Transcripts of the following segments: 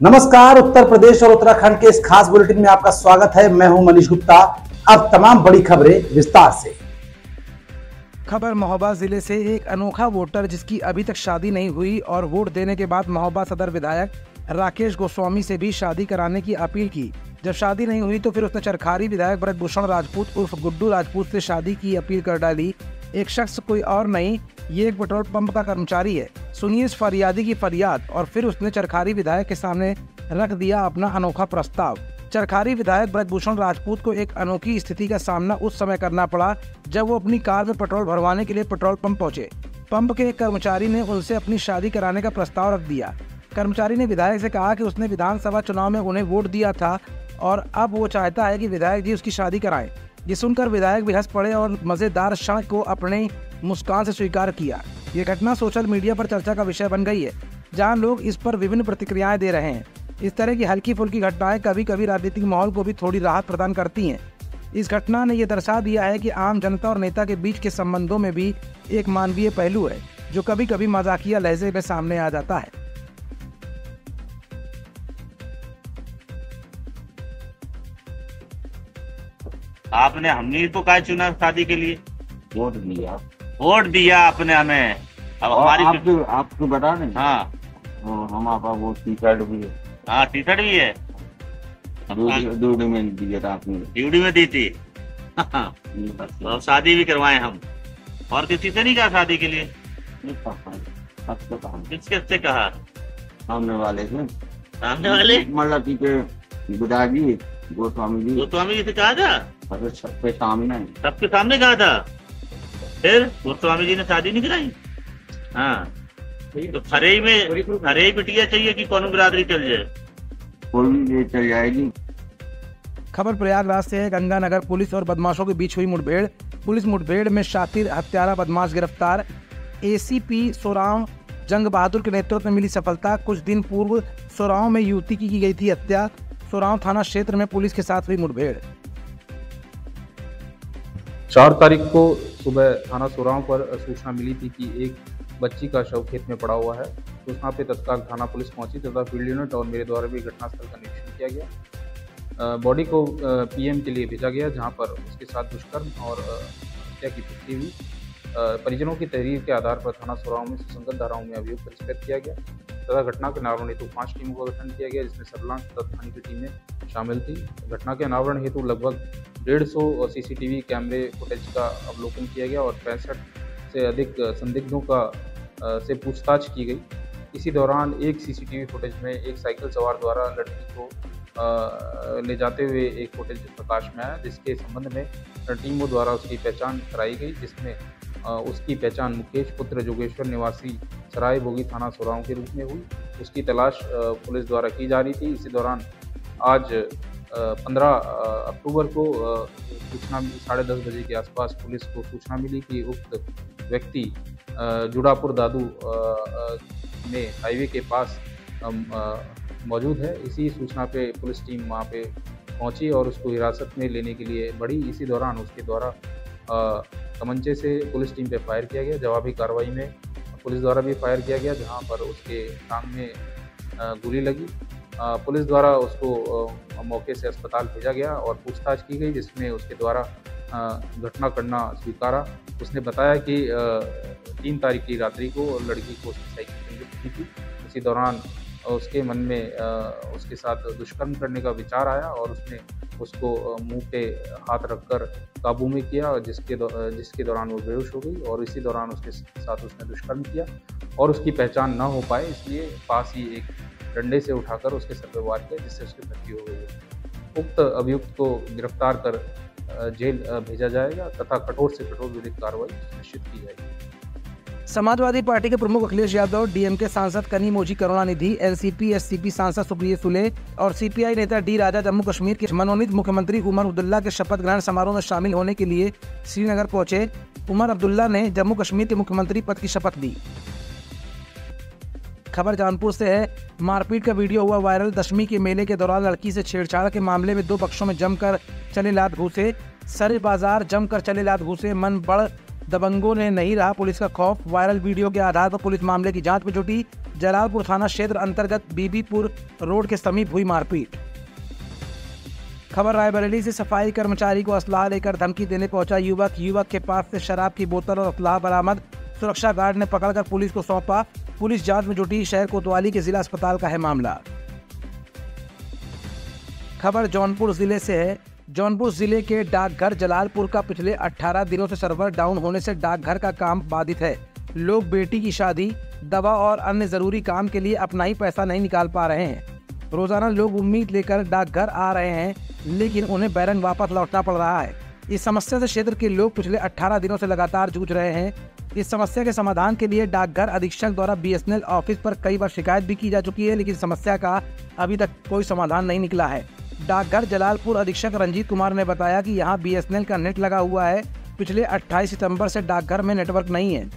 नमस्कार। उत्तर प्रदेश और उत्तराखंड के इस खास बुलेटिन में आपका स्वागत है। मैं हूं मनीष गुप्ता। अब तमाम बड़ी खबरें विस्तार से। खबर महोबा जिले से। एक अनोखा वोटर जिसकी अभी तक शादी नहीं हुई और वोट देने के बाद महोबा सदर विधायक राकेश गोस्वामी से भी शादी कराने की अपील की। जब शादी नहीं हुई तो फिर उसने चरखारी विधायक ब्रजभूषण राजपूत उर्फ गुड्डू राजपूत से शादी की अपील कर डाली। एक शख्स कोई और नहीं, ये एक पेट्रोल पंप का कर्मचारी है। सुनिए इस फरियादी की फरियाद और फिर उसने चरखारी विधायक के सामने रख दिया अपना अनोखा प्रस्ताव। चरखारी विधायक ब्रजभूषण राजपूत को एक अनोखी स्थिति का सामना उस समय करना पड़ा जब वो अपनी कार में पेट्रोल भरवाने के लिए पेट्रोल पंप पहुंचे। पंप के एक कर्मचारी ने उनसे अपनी शादी कराने का प्रस्ताव रख दिया। कर्मचारी ने विधायक से कहा कि उसने विधानसभा चुनाव में उन्हें वोट दिया था और अब वो चाहता है कि विधायक जी उसकी शादी कराएं। ये सुनकर विधायक भी हंस पड़े और मजेदार क्षण को अपने मुस्कान से स्वीकार किया। ये घटना सोशल मीडिया पर चर्चा का विषय बन गई है, जहां लोग इस पर विभिन्न प्रतिक्रियाएं दे रहे हैं। इस तरह की हल्की फुल्की घटनाएं कभी कभी राजनीतिक माहौल को भी थोड़ी राहत प्रदान करती हैं। इस घटना ने यह दर्शा दिया है कि आम जनता और नेता के बीच के संबंधों में भी एक मानवीय पहलू है, जो कभी कभी मजाकिया लहजे में सामने आ जाता है। आपने हमने तो क्या चुना शादी के लिए? वोट दिया। वोट दिया आपने हमें। अब हमारी आपको बता दें। हाँ हमारे पास वो टी शर्ट भी है। हाँ टी शर्ट भी है। ड्यूटी में दिया था आपने। ड्यूटी में दी थी। तो अब शादी भी करवाए हम। और किसी से नहीं कहा शादी के लिए? किससे कहा? सामने वाले से। सामने वाले मतलब के गुदाजी गोस्वामी जी से कहा था? सबके सामने कहा था। फिर गोस्वामी जी ने शादी नहीं कराई। हाँ तो खरेई बिटिया चाहिए कि कौन बिरादरी चल जाए? कोई भी चल जाएगी। खबर प्रयागराज से है। गंगानगर पुलिस और बदमाशों के बीच हुई मुठभेड़। पुलिस मुठभेड़ में शातिर हत्यारा बदमाश गिरफ्तार। एसीपी सोराव जंग बहादुर के नेतृत्व में मिली सफलता। कुछ दिन पूर्व सोराव में युवती की गई थी हत्या। सोराव थाना क्षेत्र में पुलिस के साथ हुई मुठभेड़। 4 तारीख को सुबह थाना सोराव पर सूचना मिली थी कि एक बच्ची का शव खेत में पड़ा हुआ है। सूचना पे तत्काल थाना पुलिस पहुंची तथा फील्ड यूनिट और मेरे द्वारा भी घटनास्थल का निरीक्षण किया गया। बॉडी को पीएम के लिए भेजा गया, जहां पर उसके साथ दुष्कर्म और हत्या की पुष्टि हुई। परिजनों की तहरीर के आधार पर थाना सोराव में सुसंगत धाराओं में अभियोग पंजीकृत किया गया तथा घटना के अनावरण हेतु 5 टीमों का गठन किया गया, जिसमें सर्विलांस तथा थाने की टीमें शामिल थी। घटना के अनावरण हेतु लगभग 150 सीसीटीवी कैमरे फुटेज का अवलोकन किया गया और 65 से अधिक संदिग्धों से पूछताछ की गई। इसी दौरान एक सीसीटीवी फुटेज में एक साइकिल सवार द्वारा लड़की को ले जाते हुए एक फुटेज प्रकाश में आया, जिसके संबंध में टीमों द्वारा उसकी पहचान कराई गई, जिसमें उसकी पहचान मुकेश पुत्र जोगेश्वर निवासी सराय भोगी थाना सोराव के रूप में हुई। उसकी तलाश पुलिस द्वारा की जा रही थी। इसी दौरान आज 15 अक्टूबर को सूचना 10:30 बजे के आसपास पुलिस को सूचना मिली कि उक्त व्यक्ति जुड़ापुर दादू में हाईवे के पास मौजूद है। इसी सूचना पे पुलिस टीम वहाँ पे पहुंची और उसको हिरासत में लेने के लिए बढ़ी। इसी दौरान उसके द्वारा तमंचे से पुलिस टीम पे फायर किया गया। जवाबी कार्रवाई में पुलिस द्वारा भी फायर किया गया, जहां पर उसके टांग में गोली लगी। पुलिस द्वारा उसको मौके से अस्पताल भेजा गया और पूछताछ की गई, जिसमें उसके द्वारा घटना करना स्वीकारा। उसने बताया कि 3 तारीख की रात्रि को लड़की को उसकी साइकिल की थी। इसी दौरान उसके मन में उसके साथ दुष्कर्म करने का विचार आया और उसने उसको मुंह पे हाथ रखकर काबू में किया, जिसके दौरान वो बेहोश हो गई और इसी दौरान उसके साथ उसने दुष्कर्म किया और उसकी पहचान न हो पाए, इसलिए पास ही एक डंडे से उठाकर उसके सर पे वार किया, जिससे उसकी मृत्यु हो गई। उक्त अभियुक्त को गिरफ्तार कर जेल भेजा जाएगा तथा कठोर से कठोर विधिक कार्रवाई निश्चित की जाएगी। समाजवादी पार्टी के प्रमुख अखिलेश यादव, डीएमके सांसद कनीमोझी करुणानिधि, एनसीपी एससीपी सांसद सुप्रिय सुले और सीपीआई नेता डी राजा जम्मू कश्मीर के मनोनीत मुख्यमंत्री उमर अब्दुल्ला के शपथ ग्रहण समारोह में शामिल होने के लिए श्रीनगर पहुंचे। उमर अब्दुल्ला ने जम्मू कश्मीर के मुख्यमंत्री पद की शपथ ली। खबर जौनपुर से है। मारपीट का वीडियो हुआ वायरल। दशमी के मेले के दौरान लड़की से छेड़छाड़ के मामले में 2 पक्षों में जमकर चले लात घूसे। सरे बाजार जमकर चले लात घूसे। मन बढ़ दबंगों ने नहीं रहा पुलिस का खौफ। वायरल वीडियो के आधार पर पुलिस मामले की जांच में जुटी। जलालपुर थाना क्षेत्र अंतर्गत बीबीपुर रोड के समीप हुई मारपीट। खबर रायबरेली से सफाई कर्मचारी को असलाह लेकर धमकी देने पहुंचा युवक के पास से शराब की बोतल और असलाह बरामद। सुरक्षा गार्ड ने पकड़कर पुलिस को सौंपा। पुलिस जांच में जुटी। शहर कोतवाली के जिला अस्पताल का है मामला। खबर जौनपुर जिले से है। जौनपुर जिले के डाकघर जलालपुर का पिछले 18 दिनों से सर्वर डाउन होने से डाकघर का काम बाधित है। लोग बेटी की शादी, दवा और अन्य जरूरी काम के लिए अपना ही पैसा नहीं निकाल पा रहे हैं। रोजाना लोग उम्मीद लेकर डाकघर आ रहे हैं, लेकिन उन्हें बैरंग वापस लौटना पड़ रहा है। इस समस्या से क्षेत्र के लोग पिछले 18 दिनों से लगातार जूझ रहे हैं। इस समस्या के समाधान के लिए डाकघर अधीक्षक द्वारा BSNL ऑफिस पर कई बार शिकायत भी की जा चुकी है, लेकिन समस्या का अभी तक कोई समाधान नहीं निकला है। डाकघर जलालपुर अधीक्षक रंजीत कुमार ने बताया कि यहाँ BSNL का नेट लगा हुआ है। पिछले 28 सितंबर से डाकघर में नेटवर्क नहीं है।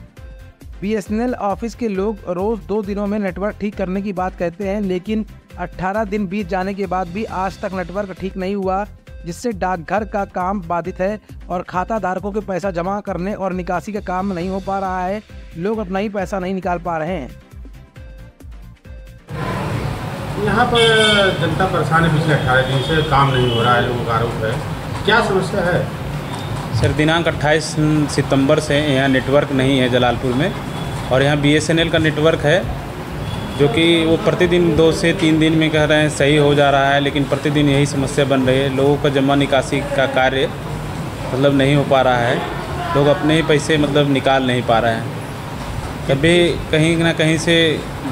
BSNL ऑफिस के लोग रोज 2 दिनों में नेटवर्क ठीक करने की बात कहते हैं, लेकिन 18 दिन बीत जाने के बाद भी आज तक नेटवर्क ठीक नहीं हुआ, जिससे डाकघर का काम बाधित है और खाता धारकों के पैसा जमा करने और निकासी का काम नहीं हो पा रहा है। लोग अपना ही पैसा नहीं निकाल पा रहे हैं। यहाँ पर जनता परेशान है। पिछले 18 दिन से काम नहीं हो रहा है, लोगों का आरोप है। क्या समस्या है सर? दिनांक 28 सितंबर से यहाँ नेटवर्क नहीं है जलालपुर में, और यहाँ BSNL का नेटवर्क है, जो कि वो प्रतिदिन 2 से 3 दिन में कह रहे हैं सही हो जा रहा है, लेकिन प्रतिदिन यही समस्या बन रही है। लोगों का जमा निकासी का कार्य मतलब नहीं हो पा रहा है। लोग अपने ही पैसे मतलब निकाल नहीं पा रहे हैं। कभी कहीं ना कहीं से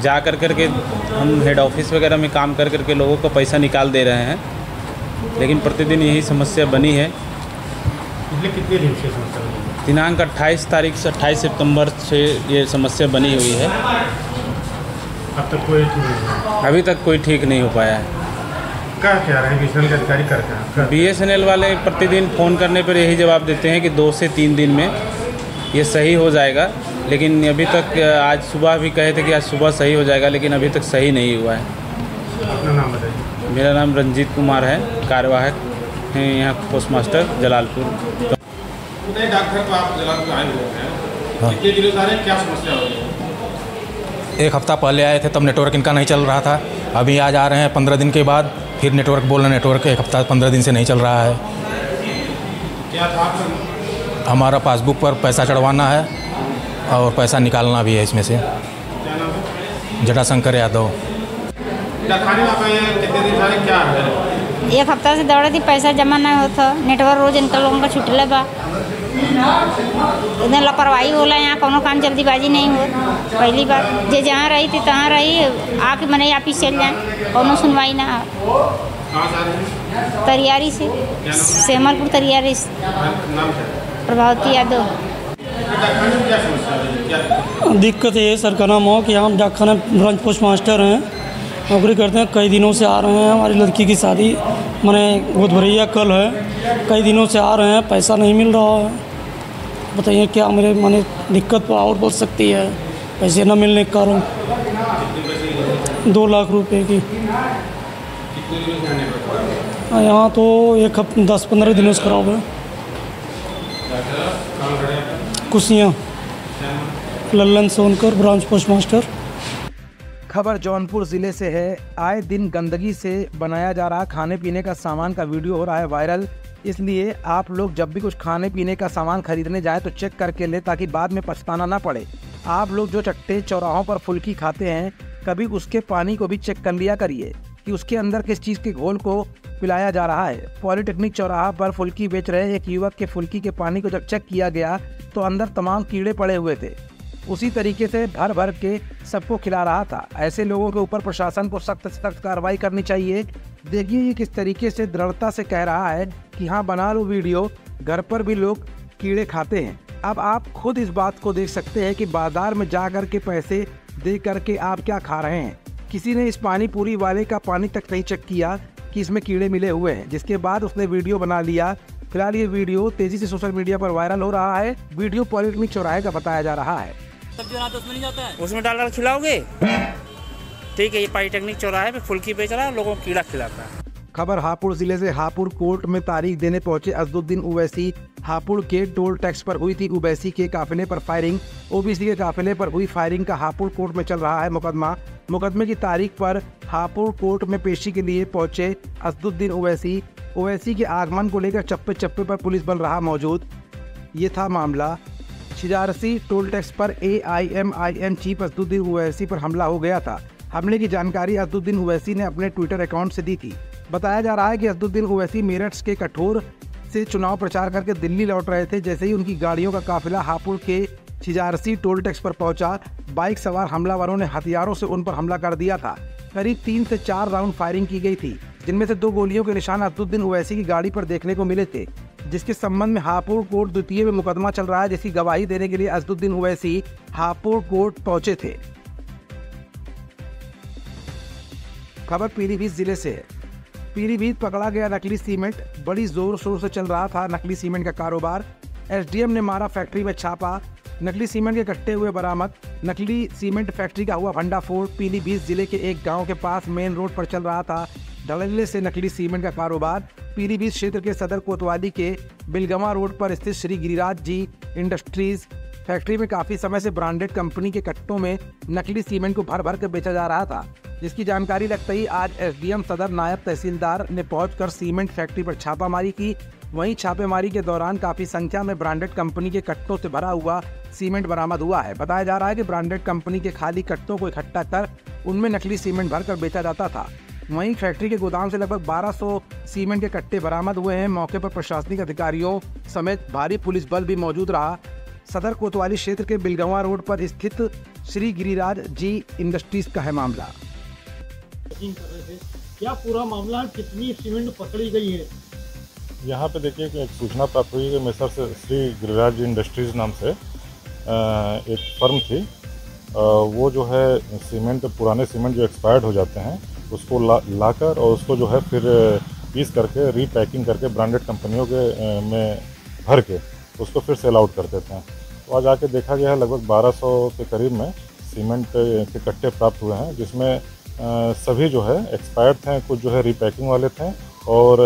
जा कर के हम हेड ऑफिस वगैरह में काम कर के लोगों को पैसा निकाल दे रहे हैं, लेकिन प्रतिदिन यही समस्या बनी है। पिछले कितने दिन से समस्या बनी है? दिनांक 28 सितंबर से ये समस्या बनी हुई है। अब तक कोई ठीक नहीं, अभी तक कोई ठीक नहीं हो पाया है। क्या कह रहे हैं BSNL के अधिकारी? करते हैं BSNL वाले प्रतिदिन फ़ोन करने पर यही जवाब देते हैं कि 2 से 3 दिन में ये सही हो जाएगा, लेकिन अभी तक आज सुबह भी कहे थे कि आज सुबह सही हो जाएगा, लेकिन अभी तक सही नहीं हुआ है। अपना नाम बताइए। मेरा नाम रंजीत कुमार है, कार्यवाहक हैं यहाँ पोस्ट मास्टर जलालपुर। डाकघर को आप जलालपुर आए हुए हैं, कितने दिनों से आ रहे हैं? क्या समस्या हो रही है? एक हफ्ता पहले आए थे, तब नेटवर्क इनका नहीं चल रहा था। अभी आज आ रहे हैं 15 दिन के बाद, फिर नेटवर्क बोल रहे हैं नेटवर्क 1 हफ्ता 15 दिन से नहीं चल रहा है। क्या था आपका? हमारा पासबुक पर पैसा चढ़वाना है और पैसा निकालना भी है इसमें से। क्या नाम है? जटाशंकर यादव। डाकखाने में आप आए हैं, कितने दिन से आ रहे हैं? क्या है? 1 हफ्ता से दौड़े थी, पैसा जमा नहीं होता। नेटवर्क रोज इनका लोगों का छुटले बा। इधर लापरवाही होला, यहाँ कोनो काम जल्दीबाजी नहीं हो। पहली बार जे जहाँ रही थी तहाँ रही, आके मने ऑफिस चल जाए, कोनो सुनवाई ना। कहाँ से आ रहे हैं? तरियारी से, सेमलपुर तरियारी से। नाम क्या? प्रभावती यादव। डाकखाने में क्या समस्या है? क्या दिक्कत ये सर का नाम हो कि हम डाकखाना ब्रांच पोस्ट मास्टर हैं, नौकरी करते हैं। कई दिनों से आ रहे हैं, हमारी लड़की की शादी मैंने गोद भरैया कल है। कई दिनों से आ रहे हैं, पैसा नहीं मिल रहा है। बताइए क्या मेरे माने दिक्कत और बढ़ सकती है पैसे न मिलने के कारण। 2 लाख रुपए की। यहाँ तो 10-15 दिनों से खराब है। Kusiyan, Lallan Sonkar, branch post master. खबर जौनपुर जिले से है। आए दिन गंदगी से बनाया जा रहा खाने पीने का सामान का वीडियो हो रहा है वायरल, इसलिए आप लोग जब भी कुछ खाने पीने का सामान खरीदने जाएं तो चेक करके ले, ताकि बाद में पछताना ना पड़े। आप लोग जो चट्टे चौराहों पर फुल्की खाते हैं, कभी उसके पानी को भी चेक कर लिया करिए कि उसके अंदर किस चीज़ के घोल को पिलाया जा रहा है। पॉलिटेक्निक चौराहा पर फुल्की बेच रहे एक युवक के फुल्की के पानी को जब चेक किया गया तो अंदर तमाम कीड़े पड़े हुए थे। उसी तरीके से भर भर के सबको खिला रहा था। ऐसे लोगों के ऊपर प्रशासन को सख्त से सख्त कार्रवाई करनी चाहिए। देखिए ये किस तरीके से दृढ़ता से कह रहा है कि हाँ बना लो वीडियो, घर पर भी लोग कीड़े खाते हैं। अब आप खुद इस बात को देख सकते हैं कि बाजार में जा कर के पैसे दे करके आप क्या खा रहे हैं। किसी ने इस पानी पूरी वाले का पानी तक नहीं चेक किया कि इसमें कीड़े मिले हुए हैं, जिसके बाद उसने वीडियो बना लिया। फिलहाल ये वीडियो तेजी से सोशल मीडिया पर वायरल हो रहा है। वीडियो पॉलिटेक्निक चौराहे का बताया जा रहा है। उसमें डालकर खिलाओगे? ठीक है, ये पॉलिटेक्निक चौराहे पे फुल्की बेच रहा है, लोगों को कीड़ा खिलाता है। खबर हापुड़ जिले से। हापुड़ कोर्ट में तारीख देने पहुंचे असदुद्दीन ओवैसी हापुड़ के टोल टैक्स पर हुई थी ओवैसी के काफिले पर फायरिंग। ओबीसी के काफिले पर हुई फायरिंग का हापुड़ कोर्ट में चल रहा है मुकदमा। मुकदमे की तारीख पर हापुड़ कोर्ट में पेशी के लिए पहुंचे असदुद्दीन ओवैसी। ओवैसी के आगमन को लेकर चप्पे चप्पे पर पुलिस बल रहा मौजूद। ये था मामला। छिजारसी टोल टैक्स पर AIMIM चीफ असदुद्दीन ओवैसी पर हमला हो गया था। हमले की जानकारी असदुद्दीन ओवैसी ने अपने ट्विटर अकाउंट से दी थी। बताया जा रहा है कि असदुद्दीन ओवैसी मेरठ के कठोर से चुनाव प्रचार करके दिल्ली लौट रहे थे। जैसे ही उनकी गाड़ियों का काफिला हापुड़ के छिजारसी टोल टैक्स पर पहुंचा, बाइक सवार हमलावरों ने हथियारों से उन पर हमला कर दिया था। करीब 3 से 4 राउंड फायरिंग की गई थी, जिनमें से 2 गोलियों के निशान असदुद्दीन ओवैसी की गाड़ी पर देखने को मिले थे, जिसके संबंध में हापुड़ कोर्ट द्वितीय में मुकदमा चल रहा है, जिसकी गवाही देने के लिए असदुद्दीन ओवैसी हापुड़ कोर्ट पहुंचे थे। खबर पीलीभीत जिले से है। पीलीभीत पकड़ा गया नकली सीमेंट। बड़ी जोर शोर से चल रहा था नकली सीमेंट का कारोबार। SDM ने मारा फैक्ट्री में छापा। नकली सीमेंट के कट्टे हुए बरामद। नकली सीमेंट फैक्ट्री का हुआ भंडाफोड़। पीलीभीत जिले के एक गांव के पास मेन रोड पर चल रहा था धड़ल्ले से नकली सीमेंट का कारोबार। पीलीभीत क्षेत्र के सदर कोतवाली के बिलगमा रोड पर स्थित श्री गिरिराज जी इंडस्ट्रीज फैक्ट्री में काफी समय से ब्रांडेड कंपनी के कट्टों में नकली सीमेंट को भर भर कर बेचा जा रहा था, जिसकी जानकारी लगते ही आज SDM सदर नायब तहसीलदार ने पहुंचकर सीमेंट फैक्ट्री पर छापामारी की। वहीं छापेमारी के दौरान काफी संख्या में ब्रांडेड कंपनी के कट्टों से भरा हुआ सीमेंट बरामद हुआ है। बताया जा रहा है कि ब्रांडेड कंपनी के खाली कट्टों को इकट्ठा कर उनमें नकली सीमेंट भरकर बेचा जाता था। वहीं फैक्ट्री के गोदाम से लगभग 1200 सीमेंट के कट्टे बरामद हुए हैं। मौके पर प्रशासनिक अधिकारियों समेत भारी पुलिस बल भी मौजूद रहा। सदर कोतवाली क्षेत्र के बिलगवा रोड पर स्थित श्री गिरिराज जी इंडस्ट्रीज का है मामला। क्या पूरा मामला, कितनी सीमेंट पकड़ी गई है? यहाँ पे देखिए कि एक सूचना प्राप्त हुई है मेसर से श्री गिरिराज इंडस्ट्रीज नाम से एक फर्म थी। वो जो है सीमेंट, पुराने सीमेंट जो एक्सपायर्ड हो जाते हैं उसको लाकर और उसको जो है फिर पीस करके रीपैकिंग करके ब्रांडेड कंपनियों के में भर के उसको फिर सेल आउट कर देते हैं। तो आज आके देखा गया है लगभग 1200 के करीब में सीमेंट के कट्टे प्राप्त हुए हैं, जिसमें सभी जो है एक्सपायर्ड थे, कुछ जो है रीपैकिंग वाले थे और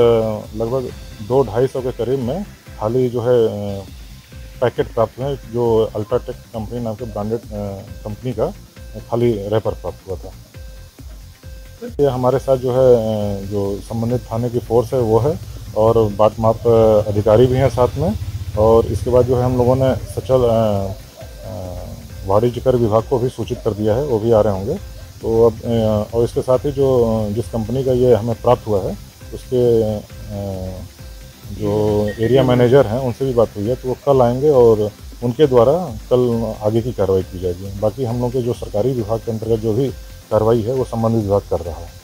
लगभग 200-250 के करीब में खाली जो है पैकेट प्राप्त हुए, जो अल्ट्राटेक कंपनी नाम के ब्रांडेड कंपनी का खाली रैपर प्राप्त हुआ था। ये हमारे साथ जो है जो संबंधित थाने की फोर्स है वो है और बाट माप अधिकारी भी हैं साथ में। और इसके बाद जो है हम लोगों ने सचल वाणिज्य कर विभाग को भी सूचित कर दिया है, वो भी आ रहे होंगे। तो अब और इसके साथ ही जो जिस कंपनी का ये हमें प्राप्त हुआ है उसके जो एरिया मैनेजर हैं उनसे भी बात हुई है, तो वो कल आएंगे और उनके द्वारा कल आगे की कार्रवाई की जाएगी। बाकी हम लोग के जो सरकारी विभाग के अंतर्गत जो भी कार्रवाई है वो संबंधित विभाग कर रहा है।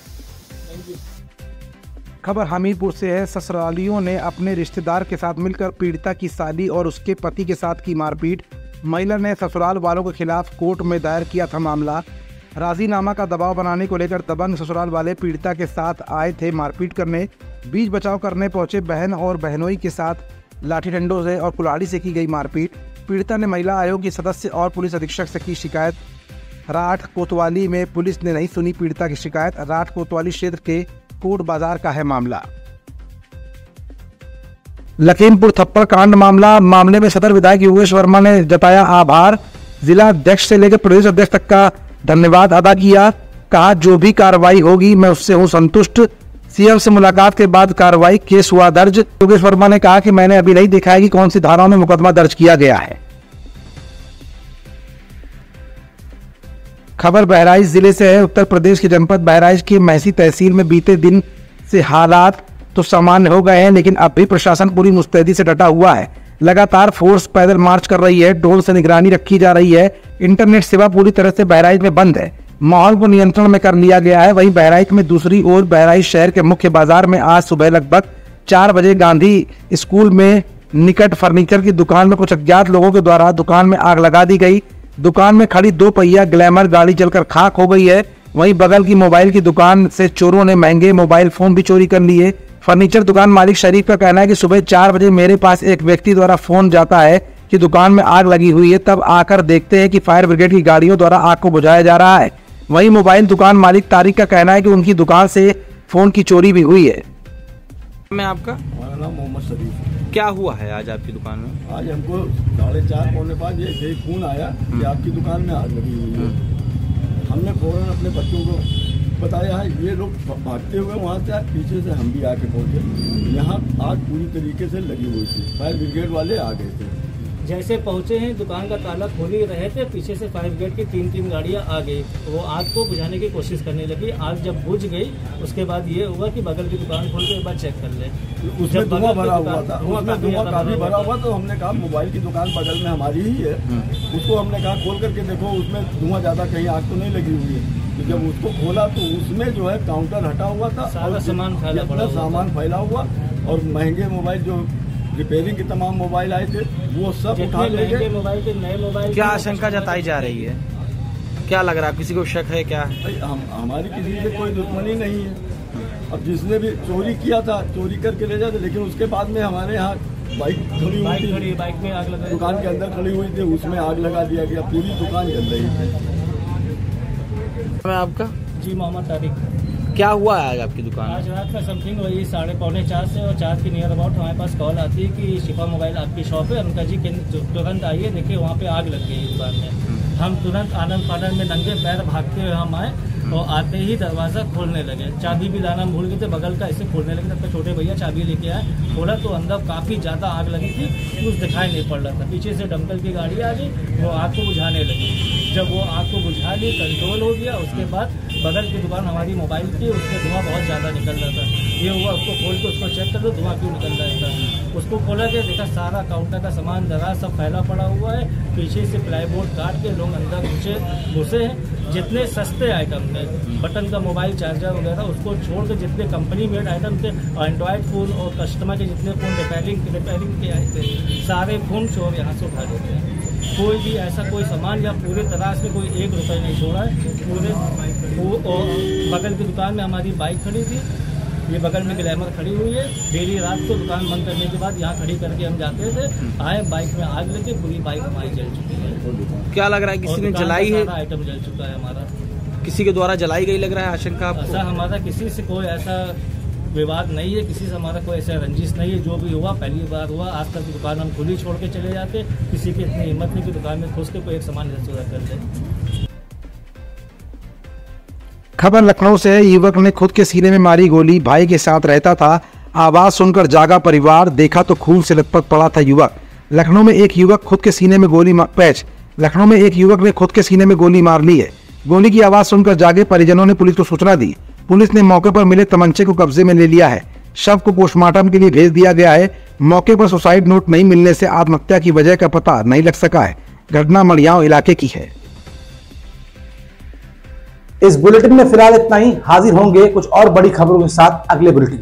खबर हमीरपुर से है। ससुरालियों ने अपने रिश्तेदार के साथ मिलकर पीड़िता की साली और उसके पति के साथ की मारपीट। महिला ने ससुराल वालों के खिलाफ कोर्ट में दायर किया था मामला। राजीनामा का दबाव बनाने को लेकर दबंग ससुराल वाले पीड़िता के साथ आए थे मारपीट करने। बीच बचाव करने पहुंचे बहन और बहनोई के साथ लाठी डंडों से और कुल्हाड़ी से की गई मारपीट। पीड़िता ने महिला आयोग की सदस्य और पुलिस अधीक्षक से की शिकायत। राठ कोतवाली में पुलिस ने नहीं सुनी पीड़िता की शिकायत। राठ कोतवाली क्षेत्र के कोट बाजार का है मामला। लखीमपुर थप्पड़ कांड मामले में सदर विधायक योगेश वर्मा ने जताया आभार। जिला अध्यक्ष से लेकर प्रदेश अध्यक्ष तक का धन्यवाद अदा किया। कहा जो भी कार्रवाई होगी मैं उससे हूं संतुष्ट। सीएम से मुलाकात के बाद कार्रवाई केस हुआ दर्ज। योगेश वर्मा ने कहा कि मैंने अभी नहीं देखा है कि कौन सी धाराओं में मुकदमा दर्ज किया गया है। खबर बहराइच जिले से है। उत्तर प्रदेश के जनपद बहराइच की महसी तहसील में बीते दिन से हालात तो सामान्य हो गए हैं, लेकिन अब भी प्रशासन पूरी मुस्तैदी से डटा हुआ है। लगातार फोर्स पैदल मार्च कर रही है। ड्रोन से निगरानी रखी जा रही है। इंटरनेट सेवा पूरी तरह से बहराइच में बंद है। माहौल को नियंत्रण में कर लिया गया है। वहीं बहराइच में दूसरी ओर बहराइच शहर के मुख्य बाजार में आज सुबह लगभग 4 बजे गांधी स्कूल में निकट फर्नीचर की दुकान में कुछ अज्ञात लोगों के द्वारा दुकान में आग लगा दी गई। दुकान में खड़ी 2 पहिया ग्लैमर गाड़ी जलकर खाक हो गई है। वहीं बगल की मोबाइल की दुकान से चोरों ने महंगे मोबाइल फोन भी चोरी कर लिए। फर्नीचर दुकान मालिक शरीफ का कहना है कि सुबह 4 बजे मेरे पास एक व्यक्ति द्वारा फोन जाता है कि दुकान में आग लगी हुई है। तब आकर देखते हैं कि फायर ब्रिगेड की गाड़ियों द्वारा आग को बुझाया जा रहा है। वहीं मोबाइल दुकान मालिक तारिक का कहना है कि उनकी दुकान से फोन की चोरी भी हुई है। मैं आपका? हमारा नाम मोहम्मद शरीफ। क्या हुआ है आज आपकी दुकान में? आज हमको 4:30 पौने 5 ये फोन आया कि आपकी दुकान में आग लगी हुई है। हमने फौरन अपने बच्चों को बताया है, ये लोग भागते हुए वहाँ से पीछे से हम भी आके पहुँचे। यहाँ आग पूरी तरीके से लगी हुई थी, फायर ब्रिगेड वाले आ गए थे। जैसे पहुंचे हैं दुकान का ताला खोल ही रहे थे, पीछे से फायर ब्रिगेड की 3 गाड़ियां आ गई। वो आग को बुझाने की कोशिश करने लगी। आग जब बुझ गई उसके बाद ये हुआ कि बगल की दुकान खोल के एक बार चेक कर ले। उसमें धुआं भरा हुआ था, उसमें धुआं काफी भरा हुआ। तो हमने कहा मोबाइल की दुकान बगल में हमारी ही है, उसको हमने कहा खोल करके देखो उसमें धुआं ज्यादा कहीं आग तो नहीं लगी हुई है। तो जब उसको खोला तो उसमें जो है काउंटर हटा हुआ था, सारा सामान फैला हुआ और महंगे मोबाइल जो रिपेयरिंग के तमाम मोबाइल आए थे वो सब उठा ले गए। मोबाइल के नए मोबाइल क्या आशंका जताई जा रही है? क्या लग रहा है, किसी को शक है क्या? हमारी किसी से कोई दुश्मनी नहीं है। अब जिसने भी चोरी किया था चोरी करके ले जाते, लेकिन उसके बाद में हमारे यहाँ बाइक खड़ी हुई थी, बाइक में आग लगा, दुकान के अंदर खड़ी हुई थी, उसमें आग लगा दिया गया। पूरी दुकान जल रही थी। मैं आपका? जी मोहम्मद तारिक। क्या हुआ है आज आपकी दुकान? आज रात का समथिंग वही 3:45 से और 4 के नियर अबाउट हमारे पास कॉल आती है कि शिफा मोबाइल आपकी शॉप है। उनका जी तुरंत आइए, देखिए वहाँ पे आग लग गई दुकान में। हम तुरंत आनंद फानंद में नंगे पैर भागते हुए हम आए और आते ही दरवाज़ा खोलने लगे। चाबी भी लाना भूल गए थे, बगल का ऐसे खोलने लगे। तब तक छोटे भैया चाबी लेके आए, खोला तो अंदर काफ़ी ज़्यादा आग लगी थी, कुछ दिखाई नहीं पड़ रहा था। पीछे से दमकल की गाड़ी आ गई, वो आग को बुझाने लगी। जब वो आग को बुझा ली, कंट्रोल हो गया, उसके बाद बगल की दुकान हमारी मोबाइल की, उसमें धुआं बहुत ज़्यादा निकल रहा था। ये हुआ उसको खोल के उसको चेक कर लो धुआं क्यों निकल रहा था। उसको खोला के देखा सारा काउंटर का सामान दराज सब फैला पड़ा हुआ है। पीछे से प्लाईबोर्ड काट के लोग अंदर घुसे हैं। जितने सस्ते आइटम थे, बटन का मोबाइल चार्जर वगैरह, उसको छोड़ के जितने कंपनी मेड आइटम थे, एंड्रॉयड फ़ोन और कस्टमर के जितने फ़ोन रिपेयरिंग के आए थे, सारे फ़ोन चोर यहाँ से उठा लेते हैं। कोई भी ऐसा कोई सामान या पूरे तरह से कोई 1 रुपये नहीं छोड़ा है। पूरे और बगल की दुकान में हमारी बाइक खड़ी थी, ये बगल में ग्लैमर खड़ी हुई है। डेली रात को दुकान बंद करने के बाद यहाँ खड़ी करके हम जाते थे, आए बाइक में आग लगे, पूरी बाइक हमारी जल चुकी है। क्या लग रहा है, किसी ने जलाई है? आइटम जल चुका है हमारा। किसी के द्वारा जलाई गई लग रहा है आशंका आपको? ऐसा हमारा किसी से कोई ऐसा विवाद नहीं है, किसी से हमारा कोई ऐसा रंजिश नहीं है। जो भी हुआ पहली बार हुआ, आज तक दुकान हम खुली छोड़ के चले जाते। किसी की इतनी हिम्मत नहीं कि दुकान में घुस के कोई एक सामान इधर से उधर कर दे। खबर लखनऊ से है। युवक ने खुद के सीने में मारी गोली, भाई के साथ रहता था। आवाज सुनकर जागा परिवार, देखा तो खून से लथपथ पड़ा था युवक। लखनऊ में एक युवक खुद के सीने में लखनऊ में एक युवक ने खुद के सीने में गोली मार ली है। गोली की आवाज सुनकर जागे परिजनों ने पुलिस को सूचना दी। पुलिस ने मौके पर मिले तमंचे को कब्जे में ले लिया है। शव को पोस्टमार्टम के लिए भेज दिया गया है। मौके पर सुसाइड नोट नहीं मिलने से आत्महत्या की वजह का पता नहीं लग सका है। घटना मड़ियाव इलाके की है। इस बुलेटिन में फिलहाल इतना ही। हाजिर होंगे कुछ और बड़ी खबरों के साथ अगले बुलेटिन।